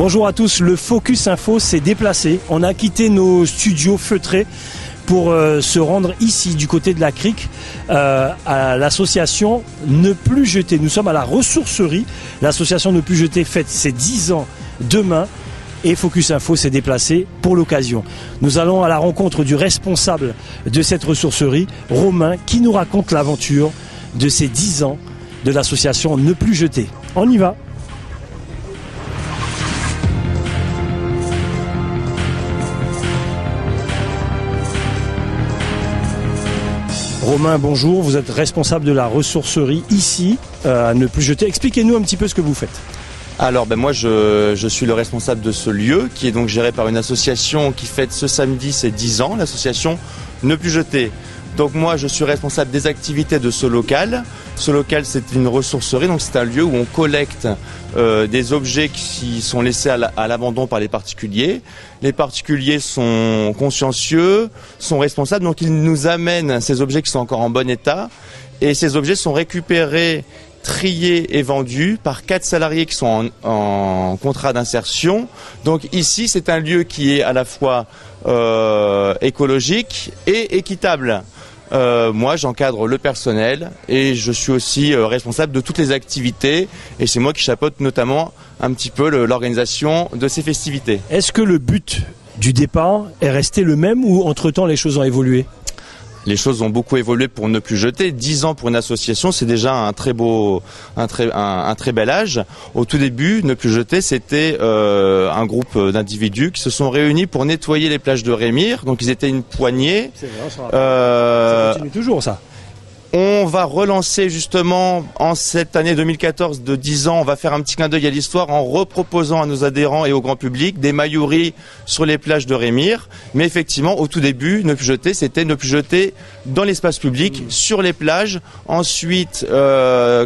Bonjour à tous, le Focus Info s'est déplacé. On a quitté nos studios feutrés pour se rendre ici, du côté de la Crique, à l'association Ne Plus Jeter. Nous sommes à la ressourcerie. L'association Ne Plus Jeter fête ses 10 ans demain. Et Focus Info s'est déplacé pour l'occasion. Nous allons à la rencontre du responsable de cette ressourcerie, Romain, qui nous raconte l'aventure de ces 10 ans de l'association Ne Plus Jeter. On y va. Romain, bonjour, vous êtes responsable de la ressourcerie ici, à Ne Plus Jeter. Expliquez-nous un petit peu ce que vous faites. Alors moi je suis le responsable de ce lieu qui est donc géré par une association qui fête ce samedi ses 10 ans, l'association Ne Plus Jeter. Donc moi je suis responsable des activités de ce local. Ce local c'est une ressourcerie, donc c'est un lieu où on collecte des objets qui sont laissés à l'abandon par les particuliers. Les particuliers sont consciencieux, sont responsables, donc ils nous amènent ces objets qui sont encore en bon état. Et ces objets sont récupérés, triés et vendus par 4 salariés qui sont en contrat d'insertion. Donc ici c'est un lieu qui est à la fois écologique et équitable. Moi j'encadre le personnel et je suis aussi responsable de toutes les activités et c'est moi qui chapeaute notamment un petit peu l'organisation de ces festivités. Est-ce que le but du départ est resté le même ou entre-temps les choses ont évolué ? Les choses ont beaucoup évolué pour Ne Plus Jeter. 10 ans pour une association, c'est déjà un très bel âge. Au tout début, Ne Plus Jeter, c'était un groupe d'individus qui se sont réunis pour nettoyer les plages de Rémire. Donc ils étaient une poignée. C'est vrai, ça continue toujours ça. On va relancer justement en cette année 2014 de 10 ans, on va faire un petit clin d'œil à l'histoire en reproposant à nos adhérents et au grand public des maillouries sur les plages de Rémire. Mais effectivement, au tout début, Ne Plus Jeter, c'était Ne Plus Jeter dans l'espace public, sur les plages. Ensuite,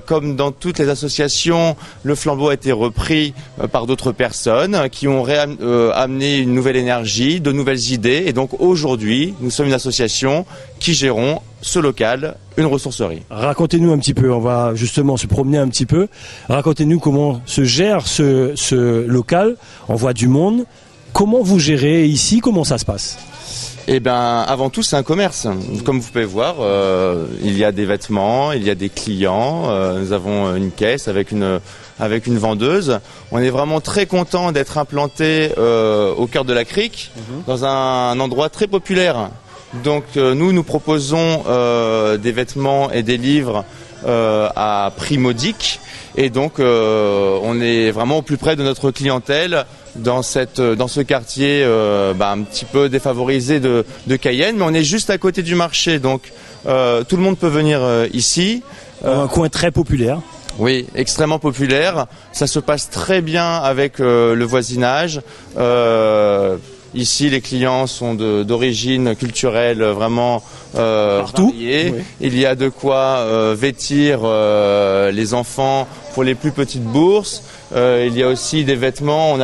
comme dans toutes les associations, le flambeau a été repris par d'autres personnes qui ont amené une nouvelle énergie, de nouvelles idées. Et donc aujourd'hui, nous sommes une association qui gérons ce local, une ressourcerie. Racontez-nous un petit peu, on va justement se promener un petit peu. Racontez-nous comment se gère ce local. On voit du monde. Comment vous gérez ici? Comment ça se passe? Eh bien, avant tout, c'est un commerce. Comme vous pouvez voir, il y a des vêtements, il y a des clients. Nous avons une caisse avec une vendeuse. On est vraiment très content d'être implanté au cœur de la Crique, dans un endroit très populaire. Donc nous proposons des vêtements et des livres à prix modique et donc on est vraiment au plus près de notre clientèle dans ce quartier un petit peu défavorisé de Cayenne, mais on est juste à côté du marché, donc tout le monde peut venir ici. Un coin très populaire. Oui, extrêmement populaire. Ça se passe très bien avec le voisinage. Ici, les clients sont d'origine culturelle vraiment partout. Variée. Oui. Il y a de quoi vêtir les enfants pour les plus petites bourses. Il y a aussi des vêtements.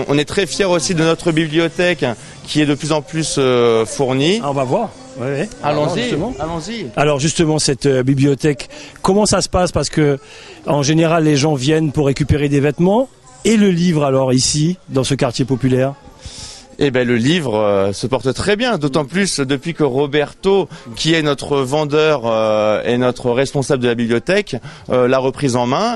On est très fiers aussi de notre bibliothèque qui est de plus en plus fournie. Ah, on va voir. Ouais. Allons-y. Alors justement, cette bibliothèque, comment ça se passe? Parce que en général, les gens viennent pour récupérer des vêtements. Et le livre, alors, ici, dans ce quartier populaire? Eh ben le livre se porte très bien, d'autant plus depuis que Roberto, qui est notre vendeur et notre responsable de la bibliothèque, l'a reprise en main.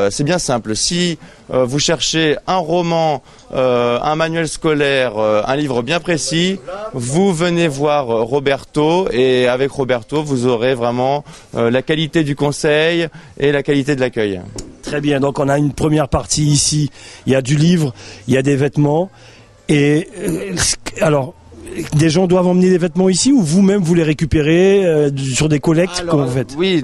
C'est bien simple. Si vous cherchez un roman, un manuel scolaire, un livre bien précis, vous venez voir Roberto et avec Roberto, vous aurez vraiment la qualité du conseil et la qualité de l'accueil. Très bien. Donc on a une première partie ici. Il y a du livre, il y a des vêtements. Et alors, des gens doivent emmener des vêtements ici ou vous-même vous les récupérez sur des collectes? Comment vous faites? Oui,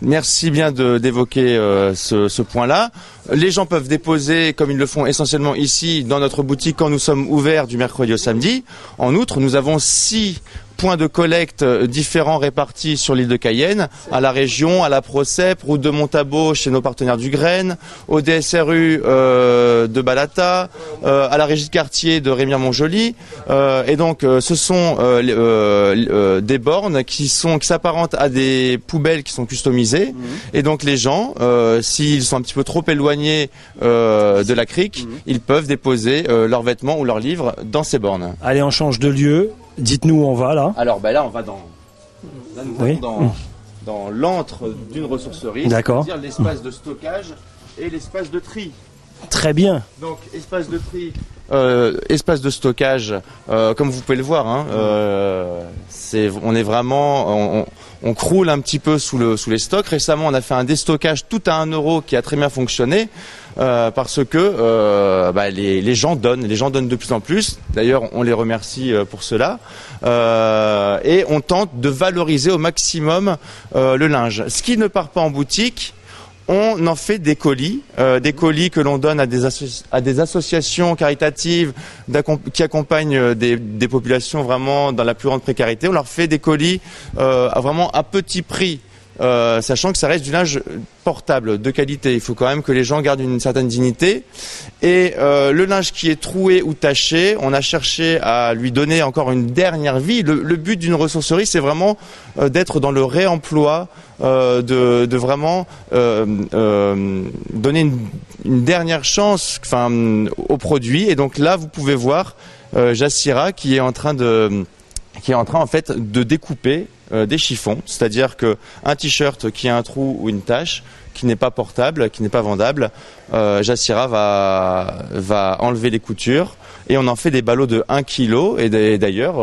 merci bien d'évoquer ce point-là. Les gens peuvent déposer, comme ils le font essentiellement ici, dans notre boutique quand nous sommes ouverts du mercredi au samedi. En outre, nous avons 6 points de collecte différents répartis sur l'île de Cayenne, à la région, à la Procep, route de Montabaur chez nos partenaires du Graine, au DSRU de Balata, à la régie de quartier de Rémière-Montjoly. Et donc ce sont des bornes qui s'apparentent à des poubelles qui sont customisées. Et donc les gens, s'ils sont un petit peu trop éloignés de la crique, ils peuvent déposer leurs vêtements ou leurs livres dans ces bornes. Allez, on change de lieu. Dites-nous où on va là. Alors là on va dans l'antre d'une ressourcerie, c'est-à-dire l'espace de stockage et l'espace de tri. Très bien. Donc espace de tri, espace de stockage, comme vous pouvez le voir, hein, on croule un petit peu sous les stocks. Récemment, on a fait un déstockage tout à 1 € qui a très bien fonctionné. Parce que les gens donnent de plus en plus. D'ailleurs, on les remercie pour cela. Et on tente de valoriser au maximum le linge. Ce qui ne part pas en boutique, on en fait des colis que l'on donne à des associations caritatives qui accompagnent des populations vraiment dans la plus grande précarité. On leur fait des colis vraiment à petit prix. Sachant que ça reste du linge portable, de qualité. Il faut quand même que les gens gardent une certaine dignité. Et le linge qui est troué ou taché, on a cherché à lui donner encore une dernière vie. Le but d'une ressourcerie, c'est vraiment d'être dans le réemploi, de vraiment donner une dernière chance au produit. Et donc là, vous pouvez voir Jassira qui est en train en fait de découper des chiffons, c'est-à-dire que un t-shirt qui a un trou ou une tache, qui n'est pas portable, qui n'est pas vendable, Jassira va enlever les coutures et on en fait des ballots de 1 kg. Et d'ailleurs,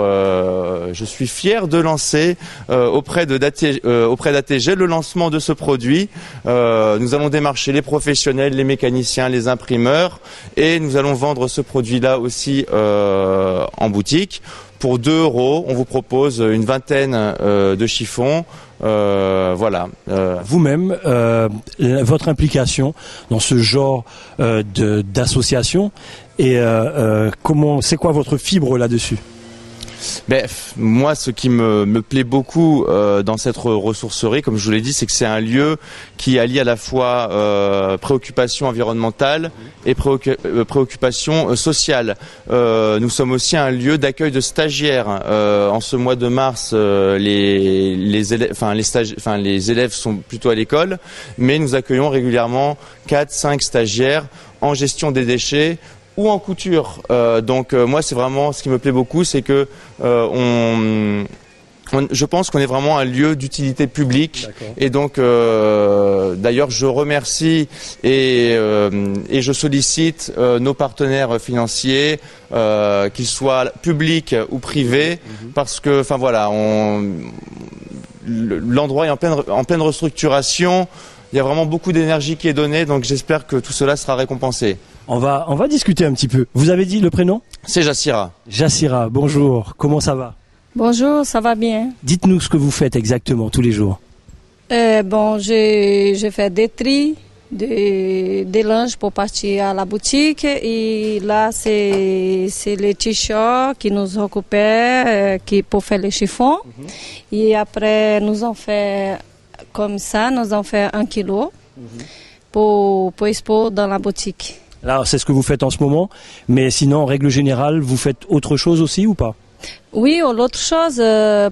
je suis fier de lancer auprès d'ATG le lancement de ce produit. Nous allons démarcher les professionnels, les mécaniciens, les imprimeurs et nous allons vendre ce produit-là aussi en boutique. Pour 2 €, on vous propose une vingtaine de chiffons. Voilà. Vous-même, votre implication dans ce genre d'association et c'est quoi votre fibre là-dessus? Moi, ce qui me plaît beaucoup dans cette ressourcerie, comme je vous l'ai dit, c'est que c'est un lieu qui allie à la fois préoccupation environnementale et préoccupation sociale. Nous sommes aussi un lieu d'accueil de stagiaires. En ce mois de mars, les élèves sont plutôt à l'école, mais nous accueillons régulièrement 4-5 stagiaires en gestion des déchets ou en couture. Moi, c'est vraiment ce qui me plaît beaucoup, c'est que je pense qu'on est vraiment un lieu d'utilité publique. Et donc, d'ailleurs, je remercie et je sollicite nos partenaires financiers, qu'ils soient publics ou privés, parce que, l'endroit est en pleine restructuration. Il y a vraiment beaucoup d'énergie qui est donnée, donc j'espère que tout cela sera récompensé. On va discuter un petit peu. Vous avez dit le prénom? C'est Jassira. Jassira, bonjour. Comment ça va? Bonjour, ça va bien. Dites-nous ce que vous faites exactement tous les jours. Je fais des tri, des linges pour partir à la boutique. Et là, c'est les t-shirts qui nous récupèrent pour faire les chiffons. Et après, nous en fait comme ça, nous en fait 1 kg pour exposer dans la boutique. Là, c'est ce que vous faites en ce moment, mais sinon, en règle générale, vous faites autre chose aussi ou pas? Oui, l'autre chose,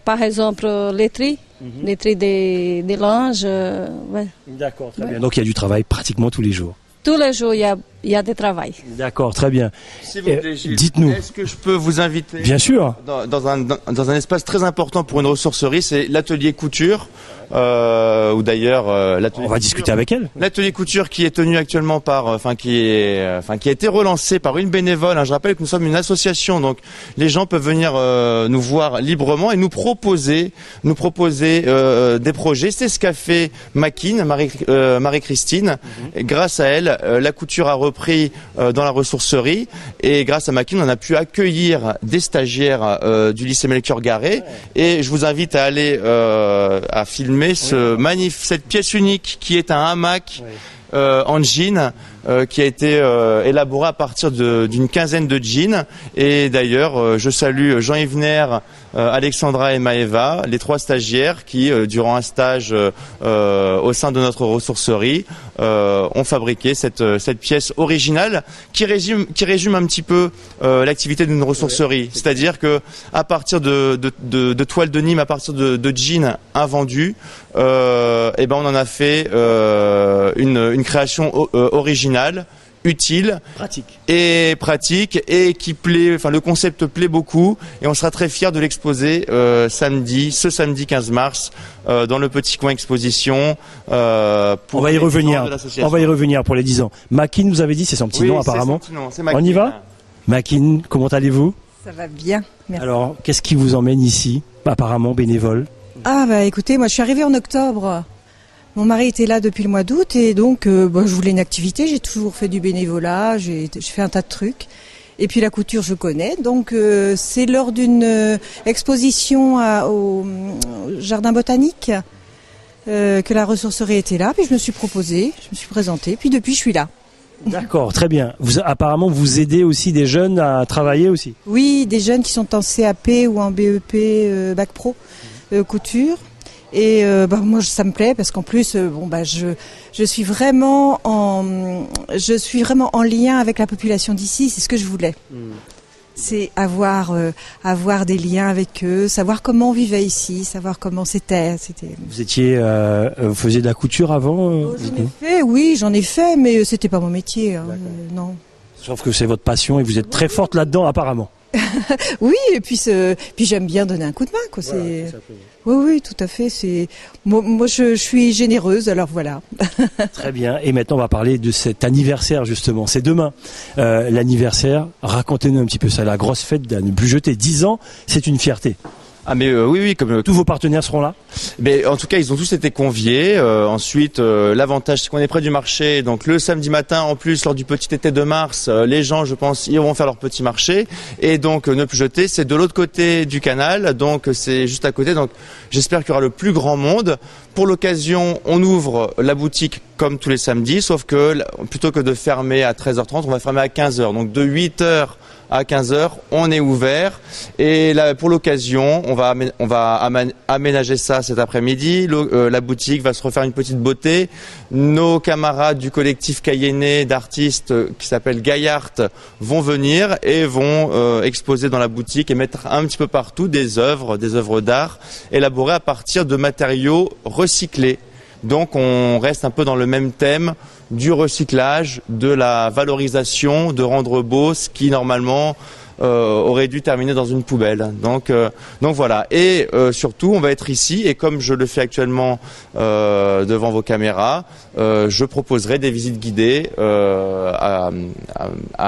par exemple, les tri des linges. Ouais. D'accord, très bien. Donc, il y a du travail pratiquement tous les jours. Tous les jours, il y a du travail. D'accord, très bien. S'il vous plaît, Gilles, dites-nous. Est-ce que je peux vous inviter? Bien sûr. Dans un espace très important pour une ressourcerie, c'est l'atelier couture. Ou d'ailleurs l'atelier. On va discuter avec elle. L'atelier couture qui est tenu actuellement qui a été relancé par une bénévole. Je rappelle que nous sommes une association, donc les gens peuvent venir nous voir librement et nous proposer des projets. C'est ce qu'a fait Makin, Marie-Christine. Et grâce à elle, la couture a repris dans la ressourcerie et grâce à Makin, on a pu accueillir des stagiaires du lycée Melchior Garret. Et je vous invite à aller à filmer cette pièce unique qui est un hamac en jean qui a été élaboré à partir d'une quinzaine de jeans. Et d'ailleurs, je salue Jean Yvener, Alexandra et Maëva, les 3 stagiaires qui, durant un stage au sein de notre ressourcerie, ont fabriqué cette pièce originale qui résume un petit peu l'activité d'une ressourcerie. C'est-à-dire que à partir de toiles de Nîmes, à partir de jeans invendus, et ben on en a fait une création originale, utile, pratique et qui plaît. Enfin, le concept plaît beaucoup et on sera très fiers de l'exposer ce samedi 15 mars dans le petit coin exposition. On va y revenir pour les 10 ans. Makin, vous avez dit, c'est son petit nom apparemment. C'est Makin. On y va? Makin, comment allez-vous? Ça va bien, merci. Alors, qu'est-ce qui vous emmène ici, apparemment bénévole? Ah bah écoutez, moi je suis arrivée en octobre. Mon mari était là depuis le mois d'août et donc je voulais une activité. J'ai toujours fait du bénévolat, j'ai fait un tas de trucs. Et puis la couture, je connais. Donc c'est lors d'une exposition au jardin botanique que la ressourcerie était là. Puis je me suis proposée, je me suis présentée. Puis depuis, je suis là. D'accord, très bien. Apparemment, vous aidez aussi des jeunes à travailler aussi? Oui, des jeunes qui sont en CAP ou en BEP, Bac Pro, couture. Et moi ça me plaît parce qu'en plus je suis vraiment en lien avec la population d'ici, c'est ce que je voulais. C'est avoir des liens avec eux, savoir comment on vivait ici, savoir comment c'était. Vous faisiez de la couture avant? J'en ai fait, mais c'était pas mon métier, non. Sauf que c'est votre passion et vous êtes très forte là-dedans apparemment. Oui, et puis j'aime bien donner un coup de main, quoi. Oui, tout à fait. Moi, je suis généreuse, alors voilà. Très bien. Et maintenant, on va parler de cet anniversaire justement. C'est demain l'anniversaire. Racontez-nous un petit peu ça. La grosse fête de ne plus jeter. 10 ans, c'est une fierté. Ah mais oui, comme tous vos partenaires seront là. Mais en tout cas, ils ont tous été conviés. Ensuite, l'avantage c'est qu'on est près du marché, donc le samedi matin, en plus lors du petit été de mars, les gens, je pense, iront faire leur petit marché. Et donc ne plus jeter, c'est de l'autre côté du canal, donc c'est juste à côté. Donc j'espère qu'il y aura le plus grand monde. Pour l'occasion, on ouvre la boutique comme tous les samedis, sauf que plutôt que de fermer à 13h30, on va fermer à 15h. Donc de 8h à 15h, on est ouvert. Et là, pour l'occasion, on va aménager ça cet après-midi. La boutique va se refaire une petite beauté. Nos camarades du collectif cayennais d'artistes qui s'appelle Gaillard vont venir et vont exposer dans la boutique et mettre un petit peu partout des œuvres d'art élaborées à partir de matériaux recyclés. Donc on reste un peu dans le même thème du recyclage, de la valorisation, de rendre beau ce qui normalement aurait dû terminer dans une poubelle. Donc voilà. Et surtout, on va être ici et comme je le fais actuellement devant vos caméras, je proposerai des visites guidées à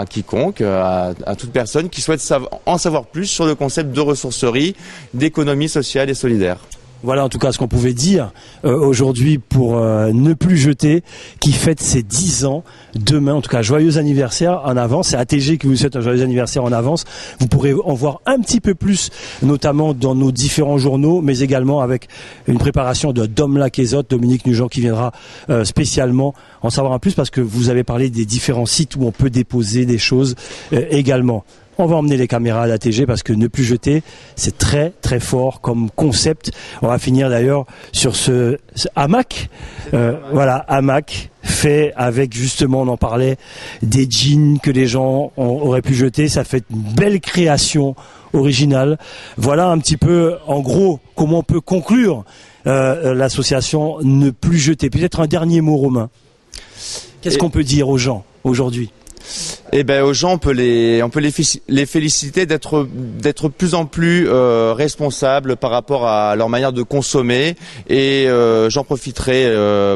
quiconque, à toute personne qui souhaite en savoir plus sur le concept de ressourcerie, d'économie sociale et solidaire. Voilà en tout cas ce qu'on pouvait dire aujourd'hui pour ne plus jeter, qui fête ses 10 ans demain. En tout cas, joyeux anniversaire en avance. C'est ATG qui vous souhaite un joyeux anniversaire en avance. Vous pourrez en voir un petit peu plus, notamment dans nos différents journaux, mais également avec une préparation de Dom Laquezotte, Dominique Nugent qui viendra spécialement en savoir un plus parce que vous avez parlé des différents sites où on peut déposer des choses également. On va emmener les caméras à l'ATG parce que ne plus jeter, c'est très très fort comme concept. On va finir d'ailleurs sur ce hamac. Voilà, hamac fait avec justement, on en parlait, des jeans que les gens auraient pu jeter. Ça fait une belle création originale. Voilà un petit peu, en gros, comment on peut conclure l'association Ne plus jeter. Peut-être un dernier mot, Romain. Qu'est-ce qu'on peut dire aux gens aujourd'hui ? Eh ben aux gens on peut les féliciter d'être plus en plus responsables par rapport à leur manière de consommer et j'en profiterai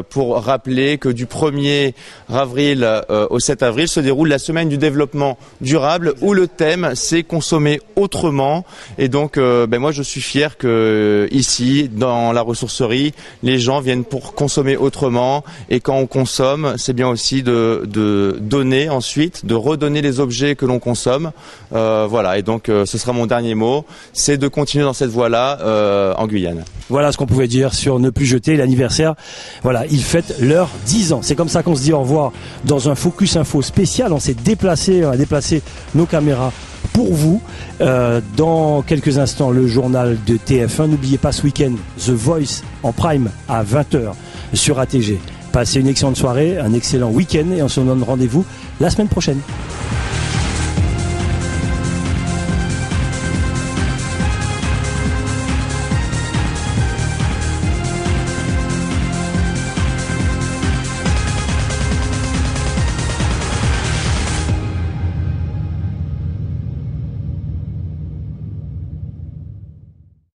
pour rappeler que du 1er avril au 7 avril se déroule la semaine du développement durable où le thème c'est consommer autrement et donc moi je suis fier que ici dans la ressourcerie les gens viennent pour consommer autrement et quand on consomme c'est bien aussi de donner ensuite, de redonner les objets que l'on consomme. Voilà, et donc ce sera mon dernier mot, c'est de continuer dans cette voie-là en Guyane. Voilà ce qu'on pouvait dire sur Ne plus jeter, l'anniversaire. Voilà, ils fêtent leurs 10 ans. C'est comme ça qu'on se dit au revoir dans un Focus Info spécial. On s'est déplacé, on a déplacé nos caméras pour vous. Dans quelques instants, le journal de TF1. N'oubliez pas ce week-end, The Voice en prime à 20h sur ATG. Passez une excellente soirée, un excellent week-end et on se donne rendez-vous la semaine prochaine.